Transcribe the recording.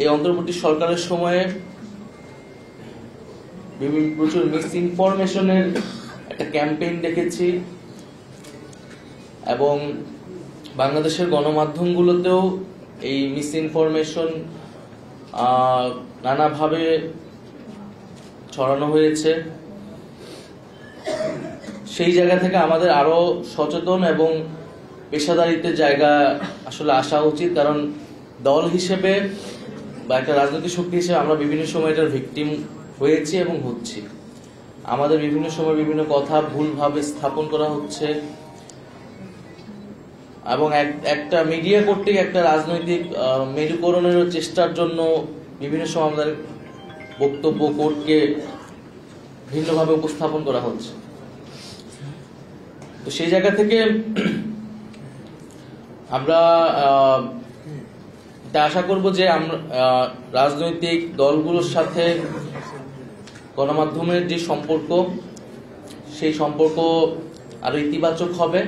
এই অন্তর্বর্তী সরকারের সময়ে বিভিন্ন প্রচুর মিস ইনফরমেশনের একটা ক্যাম্পেইন দেখেছি এবং বাংলাদেশের গণমাধ্যমগুলোতেও এই মিস ইনফরমেশন নানাভাবে ছড়ানো হয়েছে। সেই জায়গা থেকে আমাদের আরো সচেতন এবং পেশাদারিত্বের জায়গা আসলে আসা উচিত, কারণ দল হিসেবে বা একটা রাজনৈতিক শক্তি হিসেবে আমরা বিভিন্ন সময় এটার ভিকটিম হয়েছি এবং হচ্ছি। আমাদের বিভিন্ন সময় বিভিন্ন কথা ভুলভাবে স্থাপন করা হচ্ছে এবং একটা মিডিয়া কর্তৃক একটা রাজনৈতিক মেরুকরণের চেষ্টার জন্য বিভিন্ন সময় আমাদের বক্তব্য কোর্টকে ভিন্নভাবে উপস্থাপন করা হচ্ছে। তো সেই জায়গা থেকে আমরা আশা করব যে আমরা রাজনৈতিক দলগুলোর সাথে গণমাধ্যমের যে সম্পর্ক, সেই সম্পর্ক আরো ইতিবাচক হবে।